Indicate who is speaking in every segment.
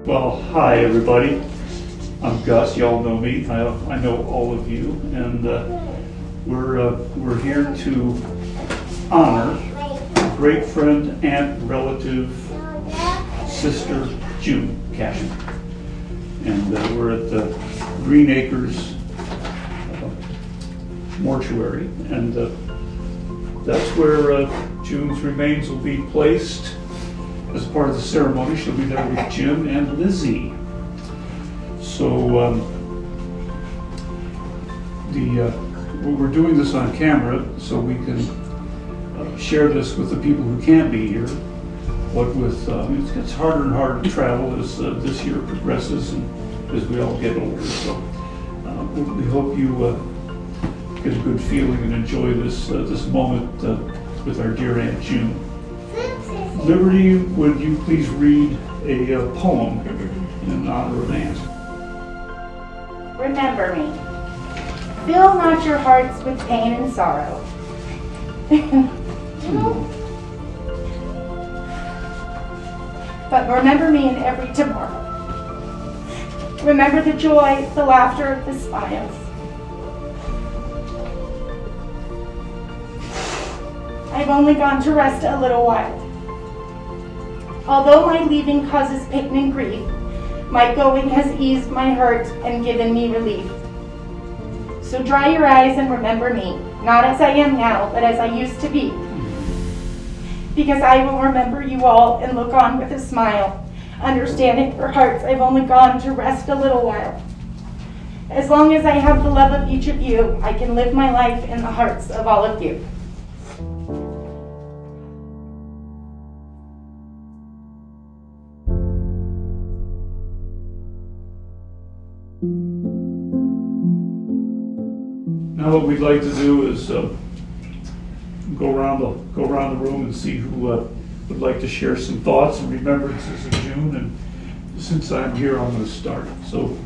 Speaker 1: Well, hi everybody. I'm Gus. Y'all know me. I know all of you, and we're here to honor a great friend, aunt, relative, sister June Cashman, and we're at the Green Acres mortuary, and that's where June's remains will be placed. As part of the ceremony, she'll be there with Jim and Lizzie. So we're doing this on camera so we can share this with the people who can't be here. What with it gets harder and harder to travel as this year progresses and as we all get older. So we hope you get a good feeling and enjoy this moment with our dear Aunt June. Liberty, would you please read a poem in honor of Aunt?
Speaker 2: Remember me. Fill not your hearts with pain and sorrow. But remember me in every tomorrow. Remember the joy, the laughter, the smiles. I've only gone to rest a little while. Although my leaving causes pain and grief, my going has eased my hurt and given me relief. So dry your eyes and remember me, not as I am now, but as I used to be. Because I will remember you all and look on with a smile, understanding your hearts I've only gone to rest a little while. As long as I have the love of each of you, I can live my life in the hearts of all of you.
Speaker 1: Now what we'd like to do is go around the room and see who would like to share some thoughts and remembrances of June. And since I'm here, I'm going to start. So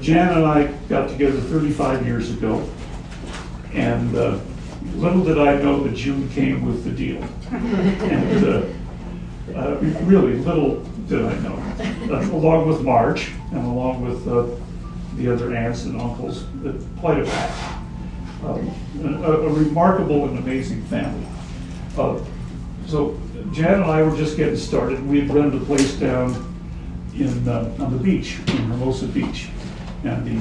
Speaker 1: Jan and I got together 35 years ago, and little did I know that June came with the deal. And really little did I know. Along with Marge and along with the other aunts and uncles, quite a pack. A remarkable and amazing family. So Jan and I were just getting started. We had rented a place down on the beach, in Hermosa Beach. And the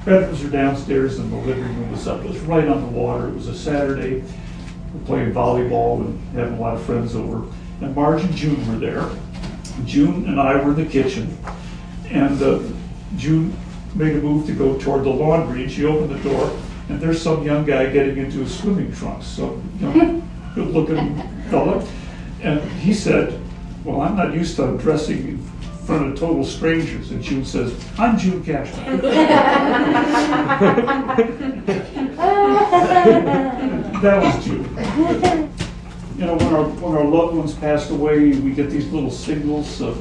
Speaker 1: bedrooms are downstairs and the living room was up. It was right on the water. It was a Saturday. We're playing volleyball and having a lot of friends over. And Marge and June were there. June and I were in the kitchen. And June made a move to go toward the laundry, and she opened the door, and there's some young guy getting into his swimming trunks, so good-looking fella, and he said, "Well, I'm not used to dressing in front of total strangers," and June says, "I'm June Cashman." That was June. You know, when our loved ones passed away, we get these little signals of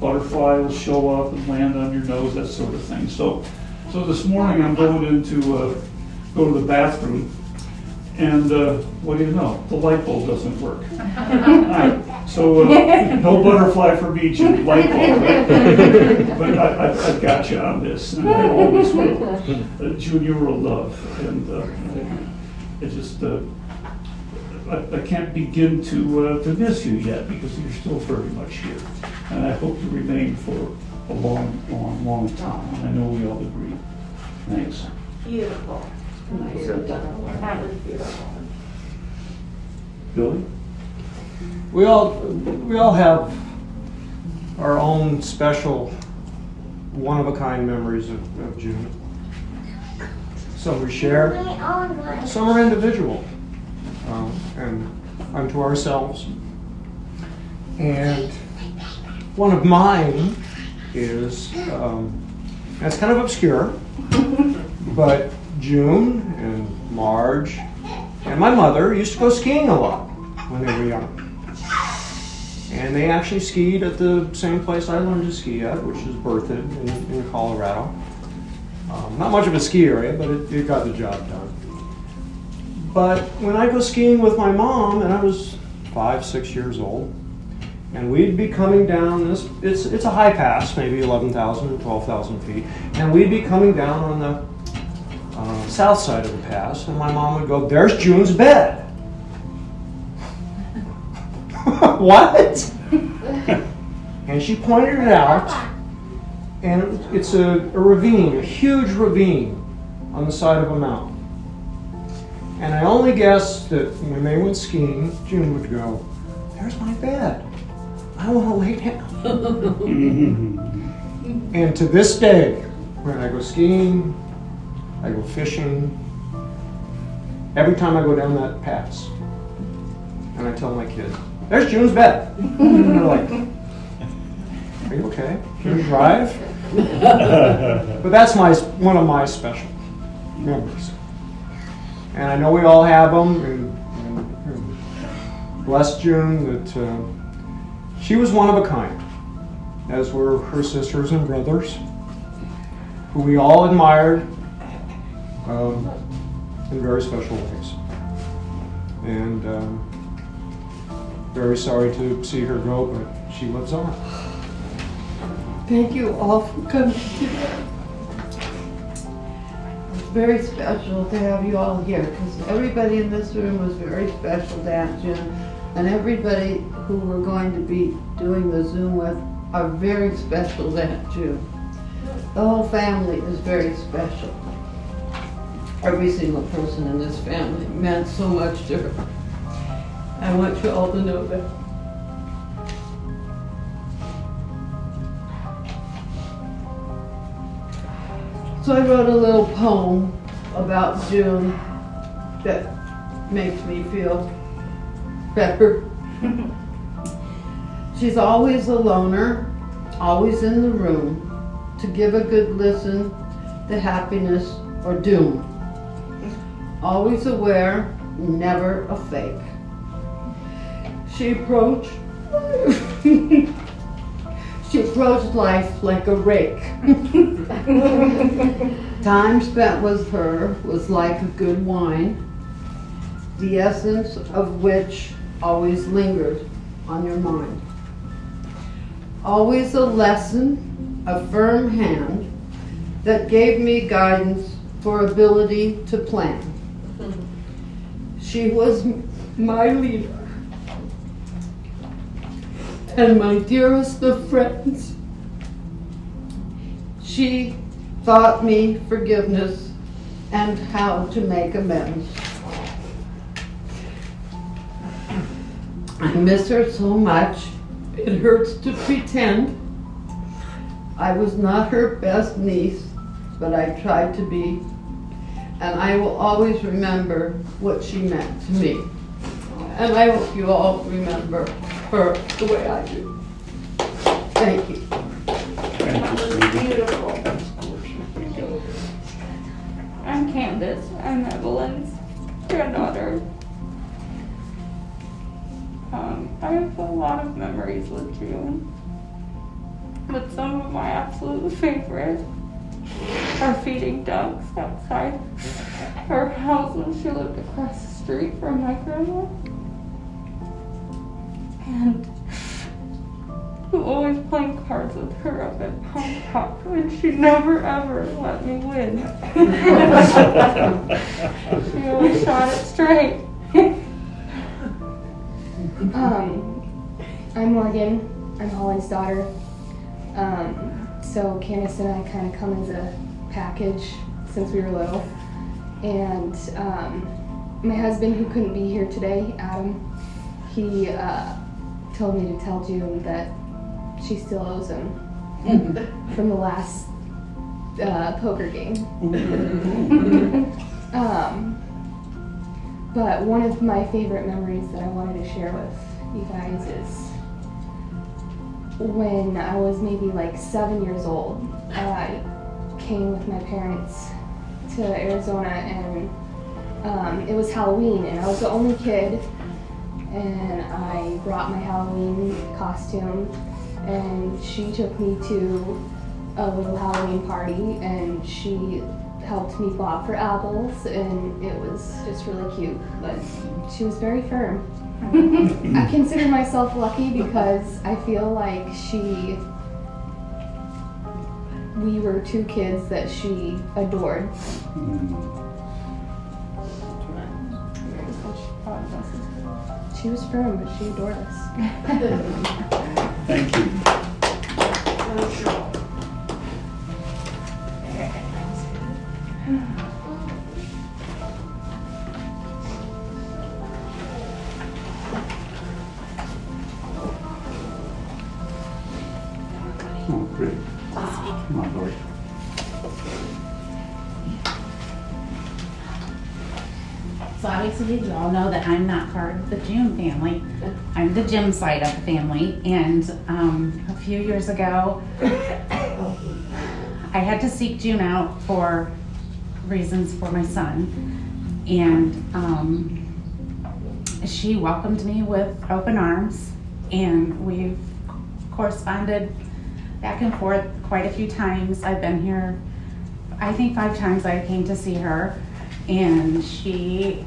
Speaker 1: butterflies show up and land on your nose, that sort of thing. So this morning I'm going in to go to the bathroom, and what do you know? The light bulb doesn't work. So no butterfly for me, June. Light bulb. Right? But I've got you on this, and I always will. June, you were a love, and it just. I can't begin to miss you yet because you're still very much here. And I hope you remain for a long, long, long time. I know we all agree. Thanks.
Speaker 2: Beautiful. That was beautiful.
Speaker 1: Billy?
Speaker 3: We all have our own special, one-of-a-kind memories of June. Some we share, some are individual. And unto ourselves. And one of mine is, it's kind of obscure, but June and Marge and my mother used to go skiing a lot when they were young. And they actually skied at the same place I learned to ski at, which is Berthoud in Colorado. Not much of a ski area, but it got the job done. But when I go skiing with my mom, and I was 5, 6 years old, And we'd be coming down this, it's a high pass, maybe 11,000 or 12,000 feet, and we'd be coming down on the south side of the pass, and my mom would go, "There's June's bed." What? And she pointed it out, and it's a ravine, a huge ravine on the side of a mountain. And I only guessed that when they went skiing, June would go, "There's my bed. I want to lay down." And to this day, when I go skiing, I go fishing, every time I go down that pass, and I tell my kids, "There's June's bed." And they're like, "Are you okay? Can you drive?" But that's one of my special memories. And I know we all have them, and bless June that she was one of a kind, as were her sisters and brothers, who we all admired in very special ways. And very sorry to see her go, but she lives on.
Speaker 4: Thank you all for coming today. It's very special to have you all here because everybody in this room was very special to Aunt June, and everybody who we're going to be doing the Zoom with are very special to Aunt June. The whole family is very special. Every single person in this family meant so much to her. I want you all to know that. So I wrote a little poem about June that makes me feel better. She's always a loner, always in the room, to give a good listen to happiness or doom. Always aware, never a fake. She approached life like a rake. Time spent with her was like a good wine, the essence of which always lingered on your mind. Always a lesson, a firm hand that gave me guidance for ability to plan. She was my leader and my dearest of friends. She taught me forgiveness and how to make amends. I miss her so much, it hurts to pretend. I was not her best niece, but I tried to be, and I will always remember what she meant to me. And I hope you all remember her the way I do. Thank you.
Speaker 2: That was beautiful.
Speaker 5: I'm Candace. I'm Evelyn's granddaughter. I have a lot of memories with June, but some of my absolute favorite are feeding ducks outside her house when she lived across the street from my grandma. And always playing cards with her up at Pom Pop, and she never ever let me win. She always shot it straight.
Speaker 6: I'm Morgan. I'm Holly's daughter. So Candace and I kind of come as a package since we were little. And my husband, who couldn't be here today, Adam, he told me to tell June that she still owes him from the last poker game. But one of my favorite memories that I wanted to share with you guys is when I was maybe like 7 years old. I came with my parents to Arizona, and it was Halloween, and I was the only kid, and I brought my Halloween costume, and she took me to a little Halloween party, and she helped me bob for apples, and it was just really cute. But she was very firm. I consider myself lucky because I feel like we were two kids that she adored. She was firm, but she adored us.
Speaker 1: Thank you. Oh, great. Come on, Lori.
Speaker 7: So obviously you all know that I'm not part of the June family. I'm the Jim side of the family, and a few years ago I had to seek June out for reasons for my son, and she welcomed me with open arms, and we've corresponded back and forth quite a few times. I've been here, I think 5 times I came to see her, and she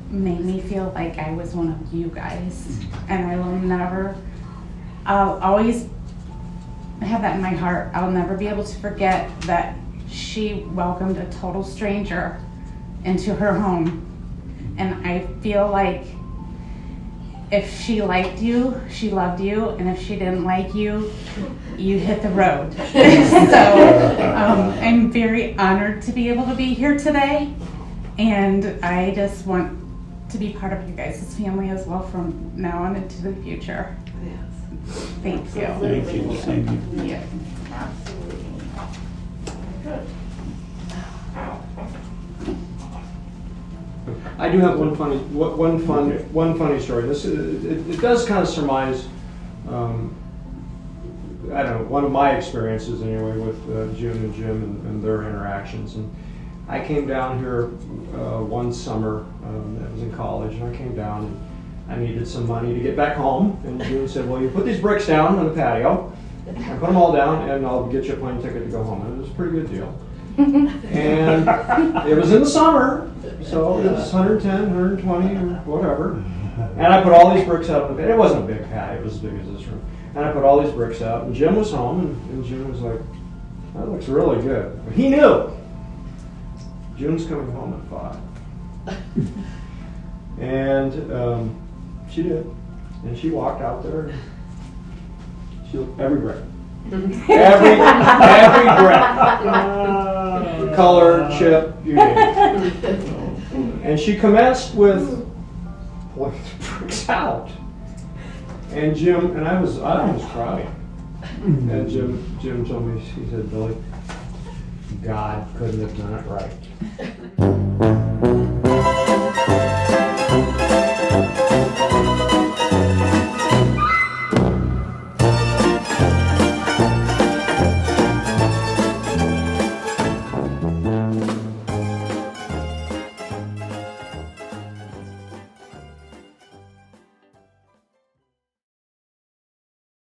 Speaker 7: made me feel like I was one of you guys. And I will never, I'll always have that in my heart. I'll never be able to forget that she welcomed a total stranger into her home. And I feel like if she liked you, she loved you, and if she didn't like you, you hit the road. So I'm very honored to be able to be here today, and I just want to be part of you guys' family as well from now on into the future.
Speaker 4: Yes.
Speaker 7: Thank you.
Speaker 1: Thank you. Same here.
Speaker 7: Yeah, absolutely. Good.
Speaker 3: I do have one funny story. This it does kind of surmise, I don't know, one of my experiences anyway with June and Jim and their interactions. And I came down here one summer. I was in college, and I came down and I needed some money to get back home. And June said, "Well, you put these bricks down on the patio, and put them all down, and I'll get you a plane ticket to go home." And it was a pretty good deal. And it was in the summer, so it was 110, 120, or whatever. And I put all these bricks out on the patio. It wasn't a big patio, it was as big as this room. And I put all these bricks out, and Jim was home, and Jim was like, "That looks really good." But he knew June's coming home at 5. And she did. And she walked out there, and she looked every brick. every brick. Color, chip, you name it. And she commenced with pulling the bricks out. And Jim, and I was crying. And Jim told me, he said, "Billy, God couldn't have done it right."